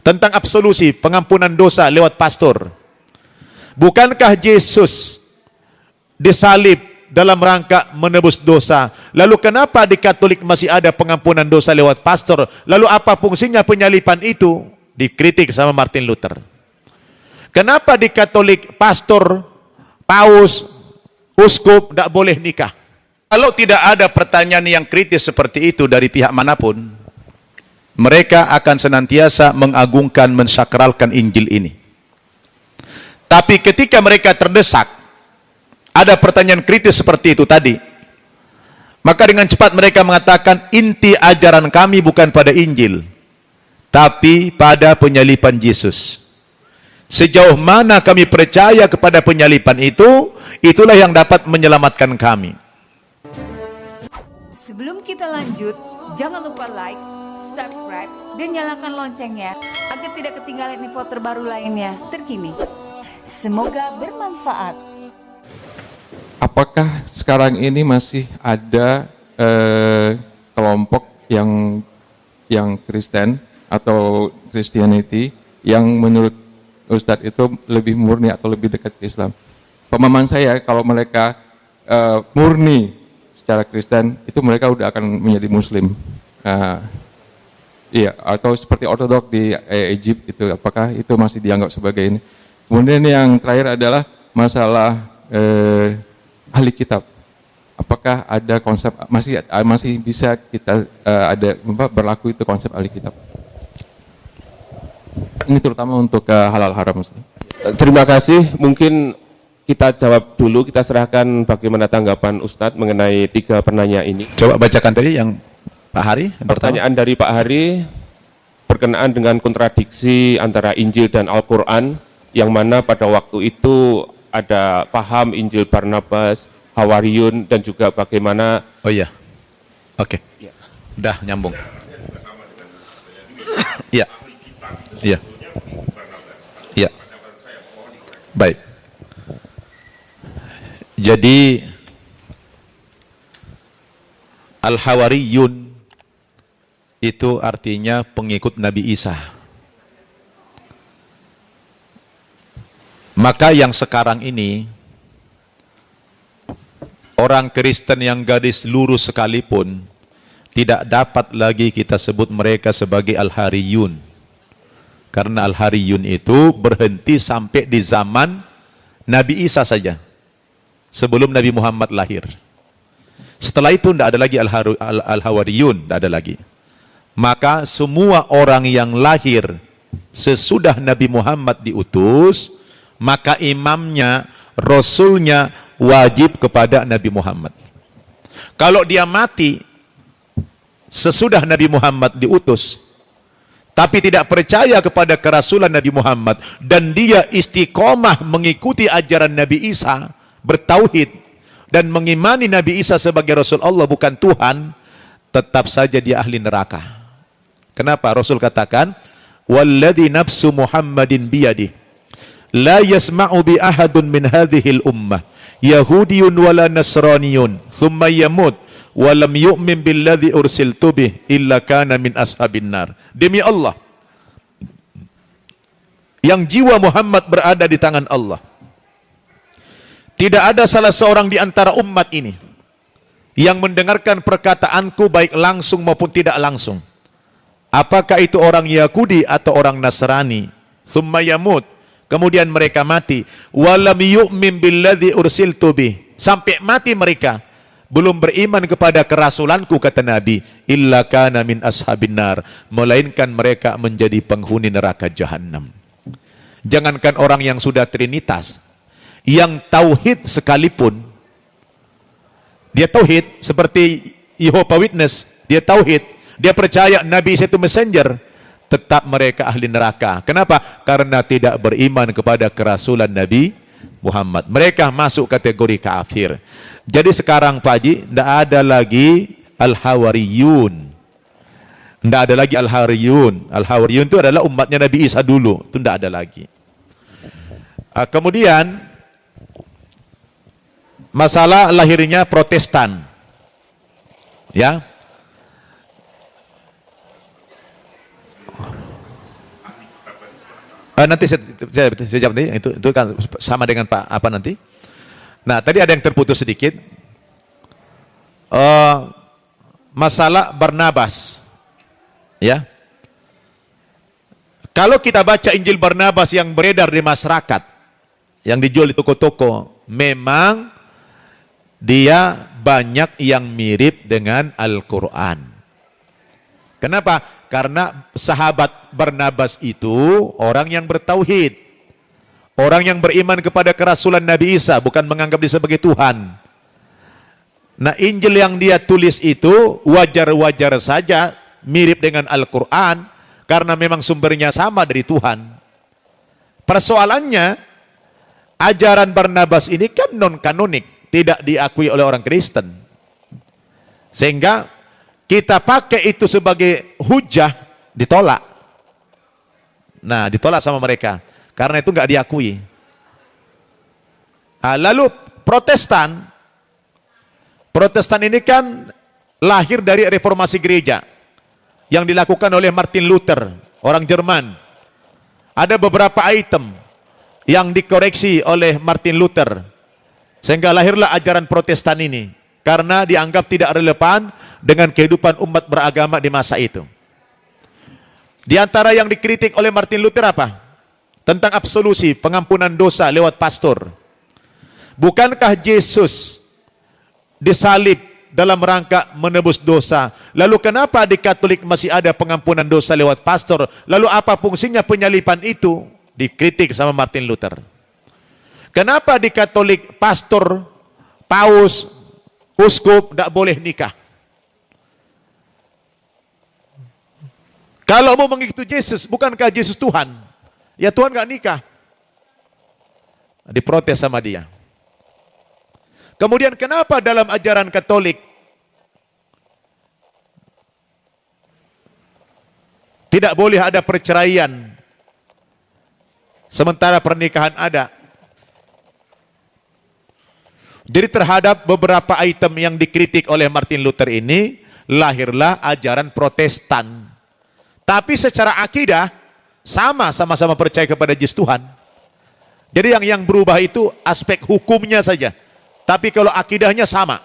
tentang absolusi, pengampunan dosa lewat pastor. Bukankah Yesus disalib dalam rangka menebus dosa? Lalu kenapa di Katolik masih ada pengampunan dosa lewat pastor? Lalu apa fungsinya penyalipan itu? Dikritik sama Martin Luther. Kenapa di Katolik pastor, paus, uskup tidak boleh nikah? Kalau tidak ada pertanyaan yang kritis seperti itu dari pihak manapun, mereka akan senantiasa mengagungkan, mensakralkan Injil ini. Tapi ketika mereka terdesak, ada pertanyaan kritis seperti itu tadi, maka dengan cepat mereka mengatakan, inti ajaran kami bukan pada Injil, tapi pada penyalipan Yesus. Sejauh mana kami percaya kepada penyalipan itu, itulah yang dapat menyelamatkan kami. Sebelum kita lanjut, jangan lupa like, subscribe, dan nyalakan loncengnya agar tidak ketinggalan info terbaru lainnya terkini. Semoga bermanfaat. Apakah sekarang ini masih ada kelompok yang Kristen atau Christianity yang menurut Ustadz itu lebih murni atau lebih dekat ke Islam? Pemahaman saya, kalau mereka murni secara Kristen, itu mereka udah akan menjadi Muslim. Iya, atau seperti Ortodok di Egypt itu, apakah itu masih dianggap sebagai ini? Kemudian yang terakhir adalah masalah ahli kitab. Apakah ada konsep masih bisa kita ada berlaku itu konsep ahli kitab? Ini terutama untuk halal haram. Terima kasih. Mungkin kita jawab dulu, kita serahkan bagaimana tanggapan Ustadz mengenai 3 penanya ini. Coba bacakan tadi yang Pak Hari. Pertanyaan dari Pak Hari berkenaan dengan kontradiksi antara Injil dan Al-Quran, yang mana pada waktu itu ada paham Injil Barnabas, Hawariyun, dan juga bagaimana... Oh iya, oke, ya. Udah nyambung. Iya, iya, iya, baik. Jadi Al-Hawariyun itu artinya pengikut Nabi Isa. Maka yang sekarang ini orang Kristen yang gadis lurus sekalipun tidak dapat lagi kita sebut mereka sebagai Al-Hariyun. Karena Al-Hariyun itu berhenti sampai di zaman Nabi Isa saja, sebelum Nabi Muhammad lahir. Setelah itu tidak ada lagi Al-Hawariyun, tidak ada lagi. Maka semua orang yang lahir sesudah Nabi Muhammad diutus, maka imamnya, rasulnya wajib kepada Nabi Muhammad. Kalau dia mati sesudah Nabi Muhammad diutus, tapi tidak percaya kepada kerasulan Nabi Muhammad, dan dia istiqomah mengikuti ajaran Nabi Isa, bertauhid dan mengimani Nabi Isa sebagai Rasul Allah bukan Tuhan, tetap saja dia ahli neraka. Kenapa? Rasul katakan, walladzi nafsu Muhammadin biyadih la yasma'u bi ahadun min hadhil ummah yahudiyun wala nasraniyun thumma yamut wa lam yu'min billadzi ursiltu bih illa kana min ashabin nar. Demi Allah, yang jiwa Muhammad berada di tangan Allah, tidak ada salah seorang di antara umat ini yang mendengarkan perkataanku baik langsung maupun tidak langsung, apakah itu orang Yahudi atau orang Nasrani, thumma yamut, kemudian mereka mati, walam yu'min billadzi ursiltu bih, sampai mati mereka belum beriman kepada kerasulanku, kata Nabi, illa kana min ashabin nar, melainkan mereka menjadi penghuni neraka jahanam. Jangankan orang yang sudah trinitas, yang tauhid sekalipun, dia tauhid seperti Jehovah Witness, dia tauhid, dia percaya Nabi Isa itu messenger, tetap mereka ahli neraka. Kenapa? Karena tidak beriman kepada kerasulan Nabi Muhammad. Mereka masuk kategori kafir. Jadi sekarang Pak Haji, tidak ada lagi Al-Hawariyun, tidak ada lagi Al-Hawariyun. Al-Hawariyun itu adalah umatnya Nabi Isa dulu, itu tidak ada lagi. Kemudian masalah lahirnya Protestan, ya, Nanti saya jawab nanti, itu kan sama dengan Pak apa nanti. Nah, tadi ada yang terputus sedikit. Masalah Barnabas. Ya. Kalau kita baca Injil Barnabas yang beredar di masyarakat, yang dijual di toko-toko, memang dia banyak yang mirip dengan Al-Quran. Kenapa? Karena sahabat Barnabas itu orang yang bertauhid, orang yang beriman kepada kerasulan Nabi Isa, bukan menganggap dia sebagai Tuhan. Nah, Injil yang dia tulis itu wajar-wajar saja mirip dengan Al-Quran, karena memang sumbernya sama dari Tuhan. Persoalannya, ajaran Barnabas ini kan non-kanonik, tidak diakui oleh orang Kristen. Sehingga kita pakai itu sebagai hujah, ditolak. Nah, ditolak sama mereka, karena itu nggak diakui. Lalu Protestan ini kan lahir dari reformasi gereja yang dilakukan oleh Martin Luther, orang Jerman. Ada beberapa item yang dikoreksi oleh Martin Luther, sehingga lahirlah ajaran Protestan ini, karena dianggap tidak relevan dengan kehidupan umat beragama di masa itu. Di antara yang dikritik oleh Martin Luther apa? Tentang absolusi, pengampunan dosa lewat pastor. Bukankah Yesus disalib dalam rangka menebus dosa? Lalu kenapa di Katolik masih ada pengampunan dosa lewat pastor? Lalu apa fungsinya penyalipan itu? Dikritik sama Martin Luther. Kenapa di Katolik pastor, paus, uskup tidak boleh nikah? Kalau mau mengikuti Yesus, bukankah Yesus Tuhan? Ya Tuhan nggak nikah. Diprotes sama dia. Kemudian kenapa dalam ajaran Katolik tidak boleh ada perceraian, sementara pernikahan ada? Jadi terhadap beberapa item yang dikritik oleh Martin Luther ini, lahirlah ajaran Protestan. Tapi secara akidah, sama-sama percaya kepada Yesus Tuhan. Jadi yang berubah itu aspek hukumnya saja. Tapi kalau akidahnya sama.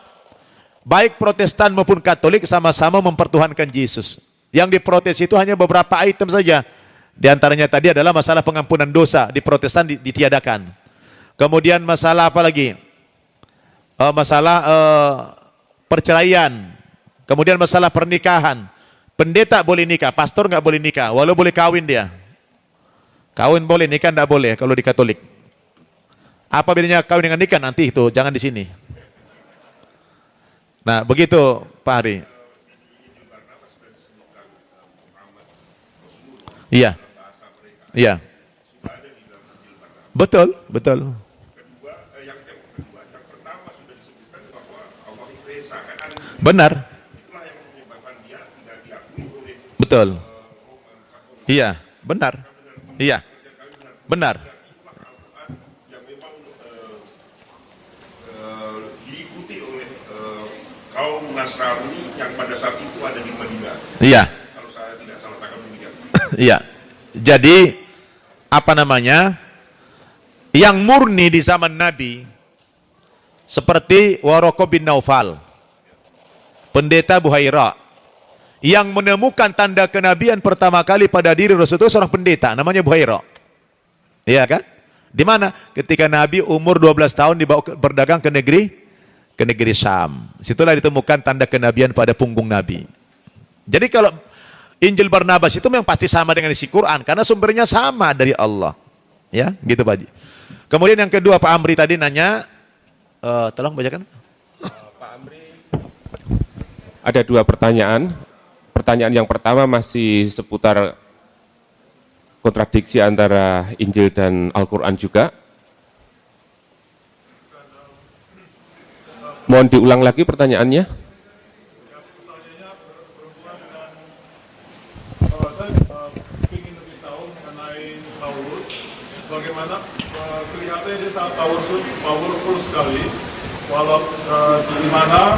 Baik Protestan maupun Katolik sama-sama mempertuhankan Yesus. Yang diprotes itu hanya beberapa item saja. Di antaranya tadi adalah masalah pengampunan dosa. Di Protestan ditiadakan. Kemudian masalah apa lagi? Masalah perceraian. Kemudian masalah pernikahan. Pendeta boleh nikah, pastor nggak boleh nikah, walau boleh kawin dia. Kawin boleh, nikah nggak boleh kalau di Katolik. Apa bedanya kawin dengan nikah? Nanti itu, jangan di sini. Nah, begitu Pak Hari. Iya. Iya. Betul, betul. Benar. Betul. Iya, benar. Iya. Benar. Diikuti oleh kaum Nasrani yang pada saat itu ada di Madinah. Iya. Kalau saya tidak salah tangkap demikian. Iya. Jadi apa namanya? Yang murni di zaman Nabi seperti Waraqah bin Naufal, pendeta Buhaira, yang menemukan tanda kenabian pertama kali pada diri Rasulullah, seorang pendeta namanya Buhaira. Iya kan? Di mana? Ketika Nabi umur 12 tahun dibawa berdagang ke negeri Syam. Situlah ditemukan tanda kenabian pada punggung Nabi. Jadi kalau Injil Barnabas itu memang pasti sama dengan isi Quran karena sumbernya sama dari Allah. Ya, gitu Pak Haji. Kemudian yang kedua Pak Amri tadi nanya, tolong bacakan. Pak Amri, ada dua pertanyaan. Pertanyaan yang pertama masih seputar kontradiksi antara Injil dan Al-Quran juga. Mohon diulang lagi pertanyaannya. Pertanyaannya berhubungan dengan saya ingin lebih tahu mengenai Paulus, bagaimana kelihatannya dia sangat powerful sekali, walau di mana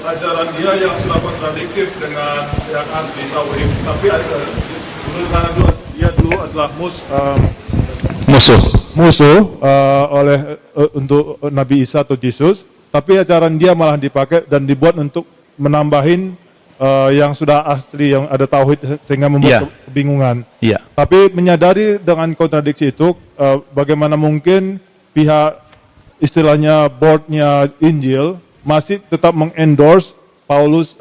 ajaran dia yang sudah kontradiktif dengan yang asli tauhid, tapi ada menurut dia dulu adalah Musuh. musuh oleh untuk Nabi Isa atau Yesus, tapi ajaran dia malah dipakai dan dibuat untuk menambahin yang sudah asli, yang ada tauhid, sehingga membuat kebingungan. Iya. Tapi menyadari dengan kontradiksi itu, bagaimana mungkin pihak istilahnya boardnya Injil masih tetap mengendorse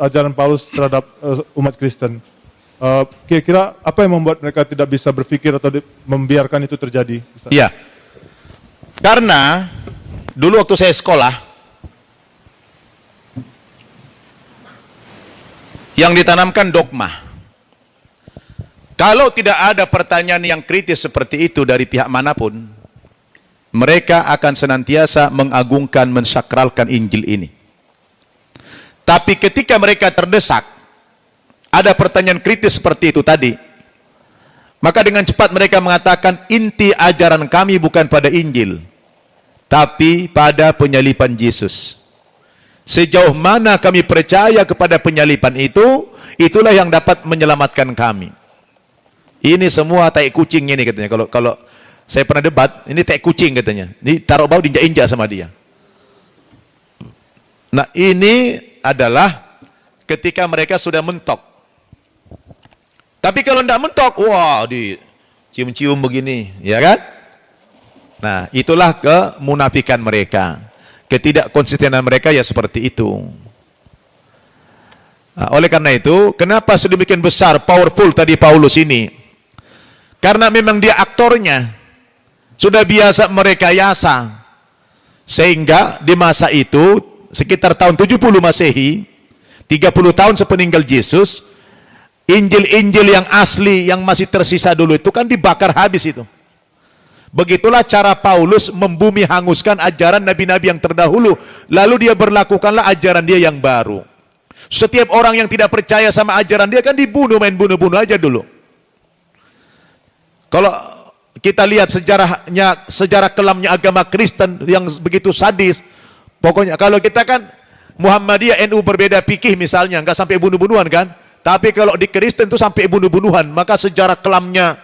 ajaran Paulus terhadap umat Kristen. Kira-kira apa yang membuat mereka tidak bisa berpikir atau membiarkan itu terjadi? Iya. Karena dulu waktu saya sekolah, yang ditanamkan dogma. Kalau tidak ada pertanyaan yang kritis seperti itu dari pihak manapun, mereka akan senantiasa mengagungkan, mensakralkan Injil ini. Tapi ketika mereka terdesak, ada pertanyaan kritis seperti itu tadi, maka dengan cepat mereka mengatakan, inti ajaran kami bukan pada Injil, tapi pada penyaliban Yesus. Sejauh mana kami percaya kepada penyaliban itu, itulah yang dapat menyelamatkan kami. Ini semua tai kucing ini katanya. Kalau saya pernah debat, ini tai kucing katanya. Ini taruh bau diinjak-injak sama dia. Nah, ini adalah ketika mereka sudah mentok. Tapi kalau tidak mentok, wah, dicium-cium begini, ya kan? Nah, itulah kemunafikan mereka. Ketidakkonsistenan mereka ya seperti itu. Nah, oleh karena itu, kenapa sedemikian besar, powerful tadi Paulus ini? Karena memang dia aktornya, sudah biasa merekayasa. Sehingga di masa itu, sekitar tahun 70 Masehi, 30 tahun sepeninggal Yesus, Injil-Injil yang asli, yang masih tersisa dulu itu kan dibakar habis itu. Begitulah cara Paulus membumi hanguskan ajaran nabi-nabi yang terdahulu, lalu dia berlakukanlah ajaran dia yang baru. Setiap orang yang tidak percaya sama ajaran dia kan dibunuh, main bunuh-bunuh aja dulu. Kalau kita lihat sejarah kelamnya agama Kristen yang begitu sadis, pokoknya kalau kita kan Muhammadiyah, NU berbeda fikih misalnya, nggak sampai bunuh-bunuhan kan, tapi kalau di Kristen itu sampai bunuh-bunuhan. Maka sejarah kelamnya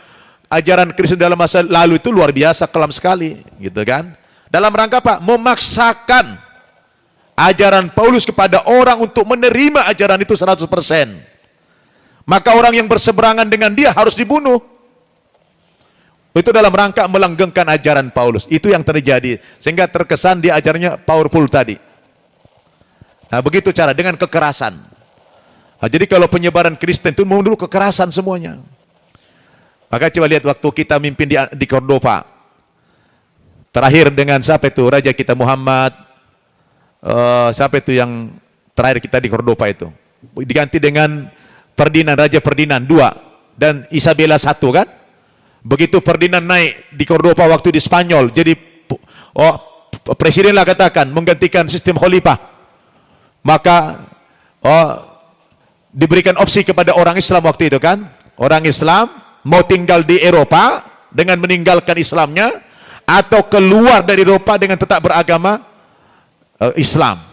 ajaran Kristen dalam masa lalu itu luar biasa kelam sekali, gitu kan? Dalam rangka apa? Memaksakan ajaran Paulus kepada orang untuk menerima ajaran itu 100%. Maka orang yang berseberangan dengan dia harus dibunuh. Itu dalam rangka melanggengkan ajaran Paulus. Itu yang terjadi, sehingga terkesan dia ajarnya powerful tadi. Nah, begitu cara, dengan kekerasan. Nah, jadi kalau penyebaran Kristen itu mau dulu kekerasan semuanya. Maka coba lihat waktu kita mimpin di Cordova. Terakhir dengan siapa itu? Raja kita Muhammad. Siapa itu yang terakhir kita di Cordova itu? Diganti dengan Ferdinand, Raja Ferdinand II. Dan Isabella I kan? Begitu Ferdinand naik di Cordova waktu di Spanyol. Jadi presiden lah katakan, menggantikan sistem khalifah. Maka diberikan opsi kepada orang Islam waktu itu kan? Orang Islam mau tinggal di Eropa dengan meninggalkan Islamnya, atau keluar dari Eropa dengan tetap beragama Islam.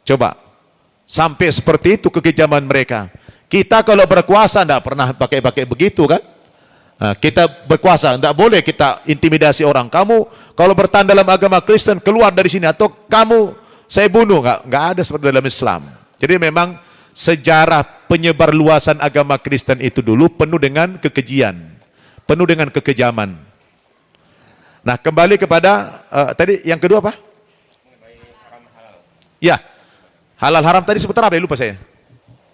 Coba, sampai seperti itu kekejaman mereka. Kita kalau berkuasa tidak pernah pakai begitu kan? Nah, kita berkuasa, tidak boleh kita intimidasi orang. Kamu kalau bertahan dalam agama Kristen, keluar dari sini, atau kamu saya bunuh. Nggak ada seperti dalam Islam. Jadi memang sejarah penyebar luasan agama Kristen itu dulu penuh dengan kekejian, penuh dengan kekejaman. Nah, kembali kepada tadi yang kedua apa? Ya, halal haram tadi seputar apa ya, lupa saya.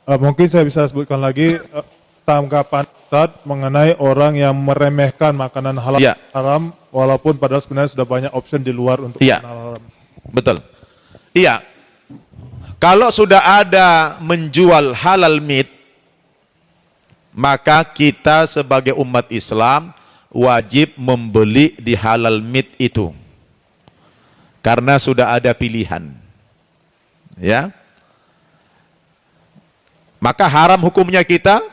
Mungkin saya bisa sebutkan lagi tanggapan Ustaz mengenai orang yang meremehkan makanan halal haram, walaupun padahal sebenarnya sudah banyak option di luar untuk makanan halal haram. Betul. Iya. Kalau sudah ada menjual halal meat, maka kita sebagai umat Islam wajib membeli di halal meat itu. Karena sudah ada pilihan. Ya. Maka haram hukumnya kita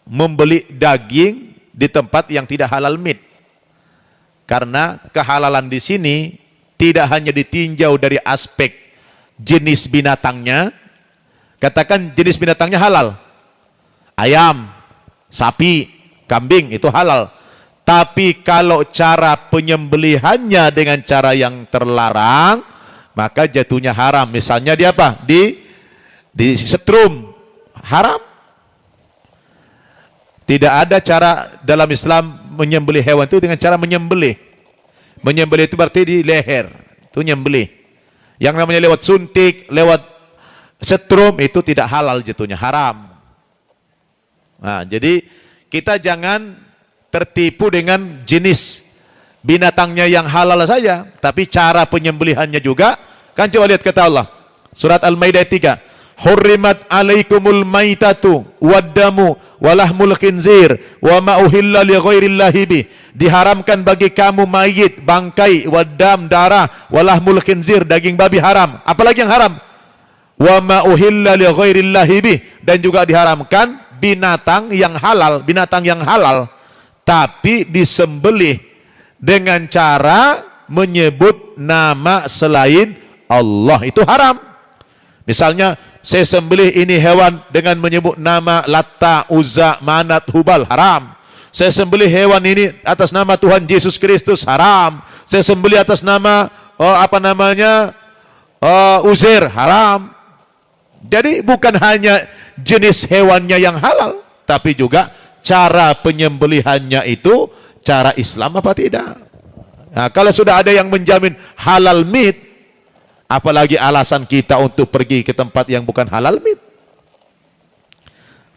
membeli daging di tempat yang tidak halal meat. Karena kehalalan di sini tidak hanya ditinjau dari aspek jenis binatangnya, katakan jenis binatangnya halal, ayam, sapi, kambing itu halal, Tapi kalau cara penyembelihannya dengan cara yang terlarang, maka jatuhnya haram. Misalnya di apa? Di setrum, haram. Tidak ada cara dalam Islam menyembelih hewan itu dengan cara menyembelih. Menyembelih itu berarti di leher, itu nyembelih. Yang namanya lewat suntik, lewat setrum, itu tidak halal jatuhnya, haram. Nah, jadi kita jangan tertipu dengan jenis binatangnya yang halal saja, tapi cara penyembelihannya juga. Kan coba lihat kata Allah, surat Al-Maidah 3, hurrimat alaikumul maitatu waddamu walahmul khinzir wa ma uhilla li ghairillahi bih. Diharamkan bagi kamu mayit, bangkai, waddam, darah, walahmul khinzir, daging babi haram. Apalagi yang haram? Wa ma uhilla li ghairillahi bih, dan juga diharamkan binatang yang halal, tapi disembelih dengan cara menyebut nama selain Allah, itu haram. Misalnya saya sembelih ini hewan dengan menyebut nama Latta, Uzza, Manat, Hubal, haram. Saya sembelih hewan ini atas nama Tuhan Yesus Kristus, haram. Saya sembelih atas nama Uzair, haram. Jadi bukan hanya jenis hewannya yang halal, tapi juga cara penyembelihannya itu cara Islam apa tidak. Nah, kalau sudah ada yang menjamin halal meat, apalagi alasan kita untuk pergi ke tempat yang bukan halal meat.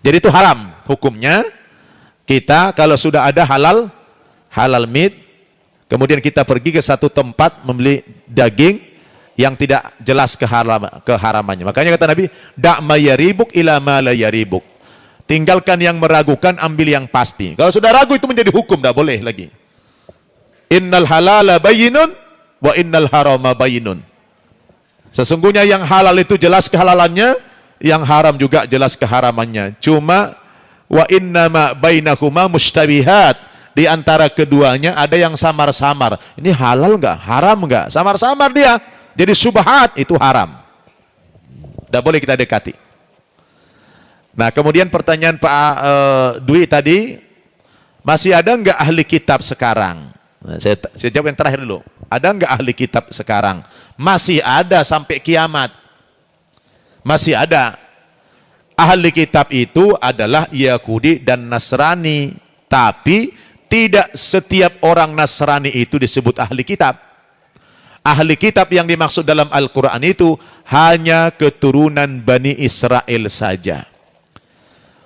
Jadi itu haram hukumnya. Kita kalau sudah ada halal meat, kemudian kita pergi ke satu tempat membeli daging yang tidak jelas keharamannya. Makanya kata Nabi, dak ma yaribuk ila ma la yaribuk. Tinggalkan yang meragukan, ambil yang pasti. Kalau sudah ragu itu menjadi hukum, tidak boleh lagi. Innal halala bayyinun wa innal harama bayyinun. Sesungguhnya yang halal itu jelas kehalalannya, yang haram juga jelas keharamannya. Cuma wa innama bainahuma mustabihat. Di antara keduanya ada yang samar-samar. Ini halal enggak? Haram enggak? Samar-samar dia. Jadi subhat, itu haram. Tidak boleh kita dekati. Nah, kemudian pertanyaan Pak Dwi tadi, masih ada enggak ahli kitab sekarang? Nah, saya jawab yang terakhir dulu. Ada enggak ahli kitab sekarang? Masih ada sampai kiamat. Masih ada. Ahli kitab itu adalah Yahudi dan Nasrani. Tapi tidak setiap orang Nasrani itu disebut ahli kitab. Ahli kitab yang dimaksud dalam Al-Quran itu hanya keturunan Bani Israel saja.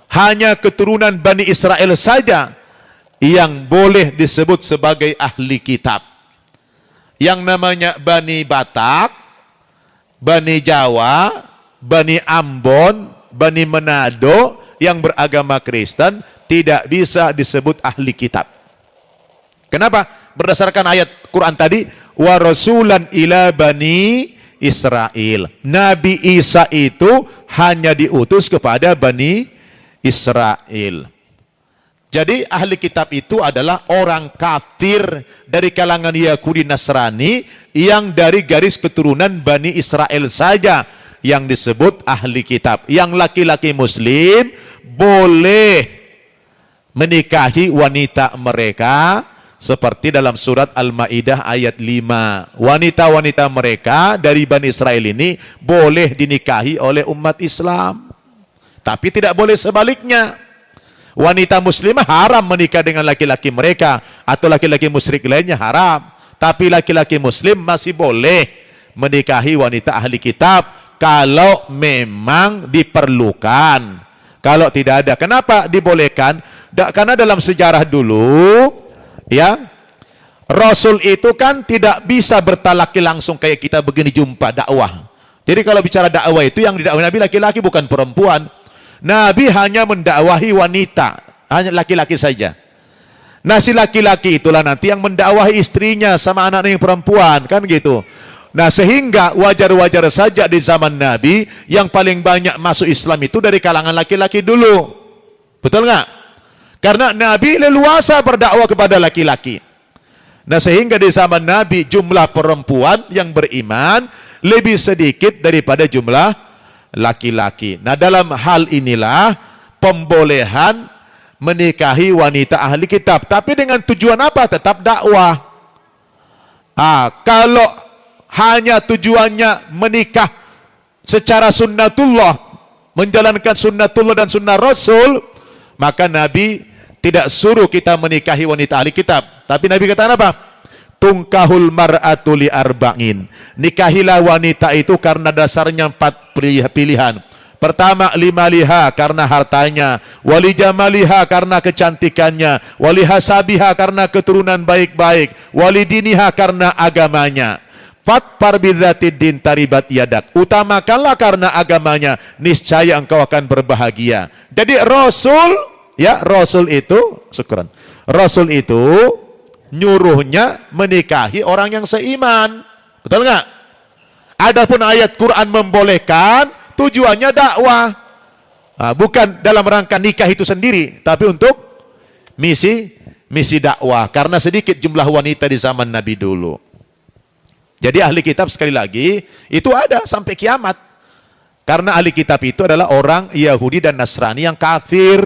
Hanya keturunan Bani Israel saja yang boleh disebut sebagai ahli kitab. Yang namanya Bani Batak, Bani Jawa, Bani Ambon, Bani Manado yang beragama Kristen tidak bisa disebut ahli kitab. Kenapa? Berdasarkan ayat Quran tadi, wa rasulan ila Bani Israel. Nabi Isa itu hanya diutus kepada Bani Israel. Jadi ahli kitab itu adalah orang kafir dari kalangan Yahudi Nasrani yang dari garis keturunan Bani Israel saja yang disebut ahli kitab. Yang laki-laki muslim boleh menikahi wanita mereka seperti dalam surat Al-Maidah ayat 5. Wanita-wanita mereka dari Bani Israel ini boleh dinikahi oleh umat Islam. Tapi tidak boleh sebaliknya. Wanita muslimah haram menikah dengan laki-laki mereka, atau laki-laki musyrik lainnya haram. Tapi laki-laki muslim masih boleh menikahi wanita ahli kitab kalau memang diperlukan. Kalau tidak ada, kenapa dibolehkan? Karena dalam sejarah dulu, ya, Rasul itu kan tidak bisa bertalaki langsung kayak kita begini jumpa dakwah. Jadi kalau bicara dakwah itu yang didakwahi Nabi laki-laki bukan perempuan. Nabi hanya mendakwahi wanita, hanya laki-laki saja. Nah, si laki-laki itulah nanti yang mendakwahi istrinya sama anak-anak yang perempuan, kan gitu. Nah, sehingga wajar-wajar saja di zaman Nabi yang paling banyak masuk Islam itu dari kalangan laki-laki dulu. Betul nggak? Karena Nabi leluasa berdakwah kepada laki-laki. Nah, sehingga di zaman Nabi jumlah perempuan yang beriman lebih sedikit daripada jumlah laki-laki. Nah, dalam hal inilah pembolehan menikahi wanita ahli kitab. Tapi dengan tujuan apa? Tetap dakwah. Kalau hanya tujuannya menikah secara sunnatullah, menjalankan sunnatullah dan sunnah Rasul, maka Nabi tidak suruh kita menikahi wanita ahli kitab. Tapi Nabi katakan apa? Tungkahul mar'atu li arba'in. Nikahilah wanita itu karena dasarnya 4 pilihan. Pertama, limaliha karena hartanya, wali jamaliha karena kecantikannya, wali hasabiha karena keturunan baik-baik, wali diniha karena agamanya. Fatpar bidzatid din taribat yadak. Utamakanlah karena agamanya, niscaya engkau akan berbahagia. Jadi Rasul itu, syukran. Rasul itu nyuruhnya menikahi orang yang seiman. Betul nggak? Adapun ayat Quran membolehkan, tujuannya dakwah. Bukan dalam rangka nikah itu sendiri, tapi untuk misi dakwah. Karena sedikit jumlah wanita di zaman Nabi dulu. Jadi ahli kitab sekali lagi itu ada sampai kiamat. Karena ahli kitab itu adalah orang Yahudi dan Nasrani yang kafir,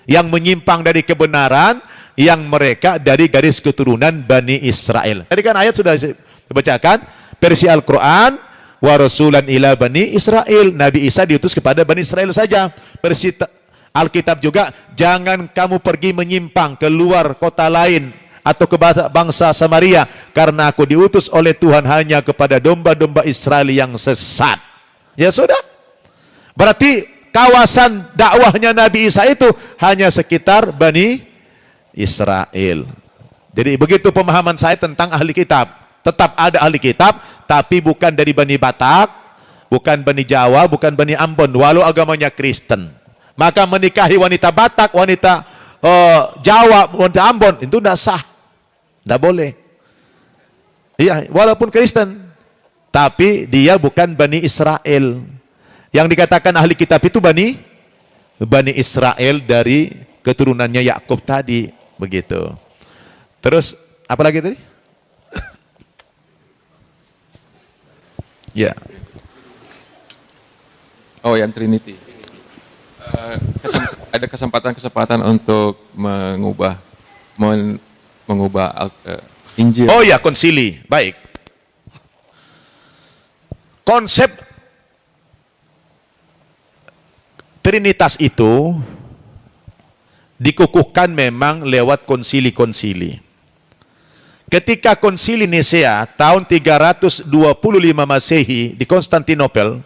yang menyimpang dari kebenaran, yang mereka dari garis keturunan Bani Israel. Tadi kan ayat sudah dibacakan, versi Al-Quran, wa rasulan ila Bani Israel. Nabi Isa diutus kepada Bani Israel saja. Versi Alkitab juga, jangan kamu pergi menyimpang keluar kota lain atau ke bangsa Samaria, karena aku diutus oleh Tuhan hanya kepada domba-domba Israel yang sesat. Ya sudah, berarti kawasan dakwahnya Nabi Isa itu hanya sekitar Bani Israel. Jadi begitu pemahaman saya tentang ahli kitab. Tetap ada ahli kitab, tapi bukan dari Bani Batak, bukan Bani Jawa, bukan Bani Ambon, walau agamanya Kristen. Maka menikahi wanita Batak, wanita Jawa, wanita Ambon, itu tidak sah, tidak boleh. Iya, walaupun Kristen, tapi dia bukan Bani Israel. Yang dikatakan ahli kitab itu Bani Israel dari keturunannya Yakub tadi, begitu. Terus apa lagi tadi? Ya. Oh, yang Trinity. Ada kesempatan untuk mengubah Injil. Oh ya, konsili. Baik. Konsep Trinitas itu dikukuhkan memang lewat konsili-konsili. Ketika konsili Nisea tahun 325 Masehi di Konstantinopel,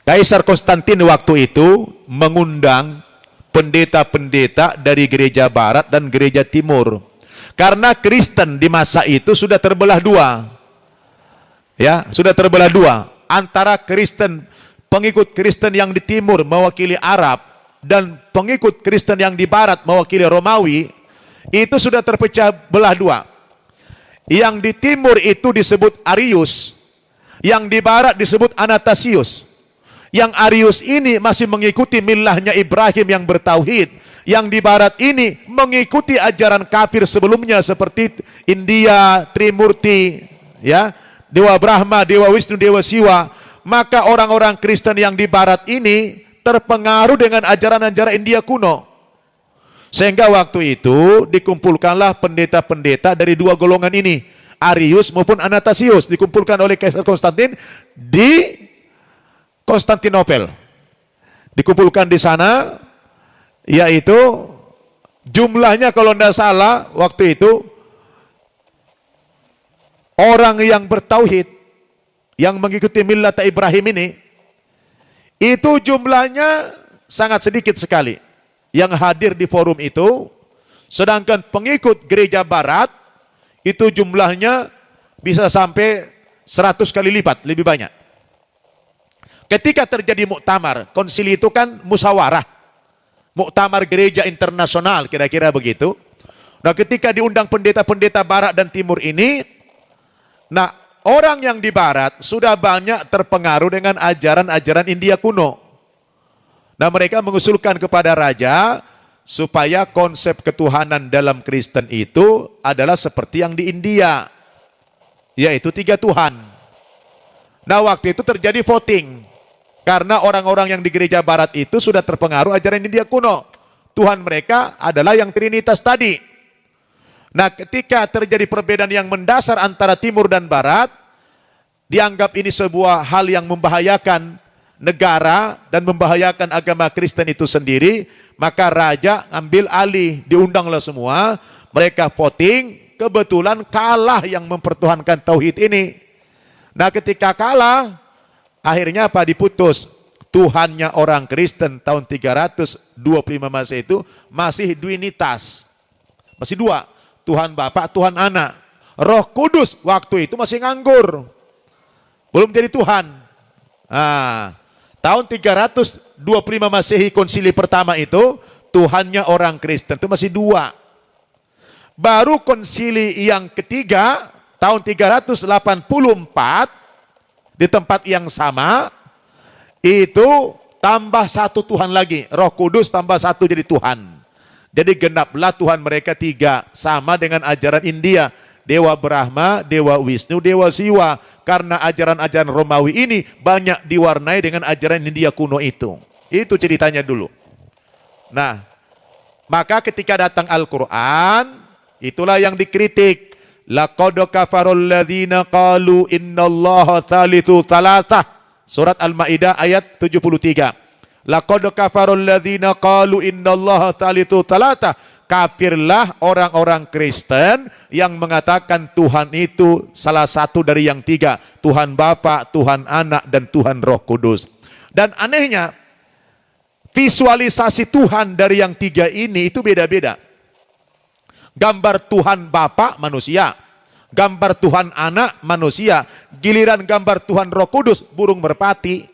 Kaisar Konstantin waktu itu mengundang pendeta-pendeta dari gereja barat dan gereja timur. Karena Kristen di masa itu sudah terbelah dua. Ya, sudah terbelah dua. Antara pengikut Kristen yang di timur mewakili Arab dan pengikut Kristen yang di barat mewakili Romawi, itu sudah terpecah belah dua. Yang di timur itu disebut Arius, yang di barat disebut Anastasius. Yang Arius ini masih mengikuti millahnya Ibrahim yang bertauhid. Yang di barat ini mengikuti ajaran kafir sebelumnya seperti India, Trimurti, ya, Dewa Brahma, Dewa Wisnu, Dewa Siwa. Maka orang-orang Kristen yang di barat ini terpengaruh dengan ajaran-ajaran India kuno. Sehingga waktu itu dikumpulkanlah pendeta-pendeta dari dua golongan ini, Arius maupun Anastasius, dikumpulkan oleh Kaisar Konstantin di Konstantinopel. Dikumpulkan di sana, yaitu jumlahnya kalau tidak salah waktu itu orang yang bertauhid, yang mengikuti millat Ibrahim ini, itu jumlahnya sangat sedikit sekali yang hadir di forum itu. Sedangkan pengikut gereja barat itu jumlahnya bisa sampai 100 kali lipat, lebih banyak. Ketika terjadi muktamar, konsili itu kan musyawarah, muktamar gereja internasional, kira-kira begitu. Nah, ketika diundang pendeta-pendeta barat dan timur ini, nah, orang yang di barat sudah banyak terpengaruh dengan ajaran-ajaran India kuno. Nah, mereka mengusulkan kepada raja supaya konsep ketuhanan dalam Kristen itu adalah seperti yang di India, yaitu 3 Tuhan. Nah, waktu itu terjadi voting, karena orang-orang yang di gereja barat itu sudah terpengaruh ajaran India kuno. Tuhan mereka adalah yang Trinitas tadi. Nah, ketika terjadi perbedaan yang mendasar antara timur dan barat, dianggap ini sebuah hal yang membahayakan negara dan membahayakan agama Kristen itu sendiri, maka raja ambil alih, diundanglah semua, mereka voting, kebetulan kalah yang mempertuhankan tauhid ini. Nah, ketika kalah, akhirnya apa? Diputus. Tuhannya orang Kristen tahun 325 Masehi itu masih duinitas. Masih dua. Tuhan Bapa, Tuhan Anak. Roh Kudus waktu itu masih nganggur. Belum jadi Tuhan. Nah, tahun 325 Masehi konsili pertama itu, Tuhannya orang Kristen itu masih dua. Baru konsili yang ketiga, tahun 384, di tempat yang sama, itu tambah satu Tuhan lagi. Roh Kudus tambah satu jadi Tuhan. Jadi genaplah Tuhan mereka tiga, sama dengan ajaran India, Dewa Brahma, Dewa Wisnu, Dewa Siwa. Karena ajaran-ajaran Romawi ini banyak diwarnai dengan ajaran India kuno itu. Itu ceritanya dulu. Nah, maka ketika datang Al-Quran, itulah yang dikritik. Laqad kafarul ladzina qalu innallaha tsalitsu tsalatsah. Surat Al-Maidah ayat 73. Laqad kafarul ladzina qalu innallaha tsalitsu tsalatsah. Kafirlah orang-orang Kristen yang mengatakan Tuhan itu salah satu dari yang tiga. Tuhan Bapa, Tuhan Anak, dan Tuhan Roh Kudus. Dan anehnya, visualisasi Tuhan dari yang tiga ini itu beda-beda. Gambar Tuhan Bapa manusia, gambar Tuhan Anak manusia, giliran gambar Tuhan Roh Kudus burung merpati.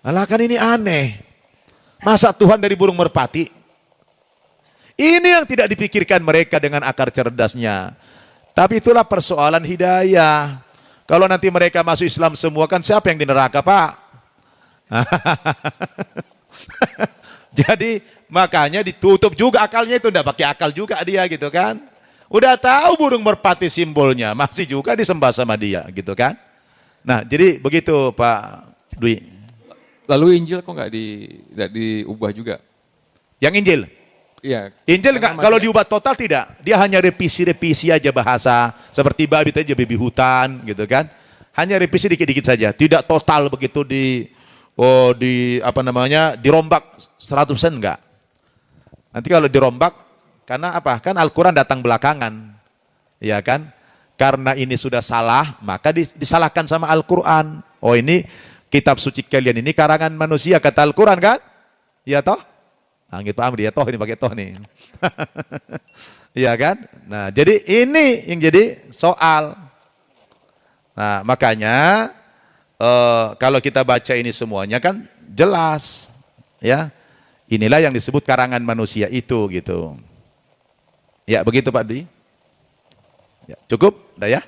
Alah, kan ini aneh. Masa Tuhan dari burung merpati? Ini yang tidak dipikirkan mereka dengan akar cerdasnya. Tapi itulah persoalan hidayah. Kalau nanti mereka masuk Islam semua, kan siapa yang di neraka, Pak? Jadi makanya ditutup juga akalnya itu, tidak pakai akal juga dia gitu kan. Udah tahu burung merpati simbolnya, masih juga disembah sama dia gitu kan. Nah, jadi begitu Pak Dwi. Lalu Injil kok nggak diubah juga? Yang Injil? Iya. Injil kalau diubah total tidak, dia hanya revisi aja bahasa, seperti babi tadi babi hutan gitu kan. Hanya revisi dikit-dikit saja, tidak total begitu dirombak 100% enggak. Nanti kalau dirombak, karena apa? Kan Al-Quran datang belakangan, ya kan? Karena ini sudah salah, maka disalahkan sama Al-Quran. Oh, ini kitab suci kalian ini karangan manusia, kata Al-Quran kan? Ya toh? Anggit Pak Amri, ya toh ini pakai toh nih. Iya kan? Nah, jadi ini yang jadi soal. Nah, makanya kalau kita baca ini semuanya kan jelas, ya. Inilah yang disebut karangan manusia itu gitu. Ya, begitu Pak Dwi. Ya, cukup? Udah ya?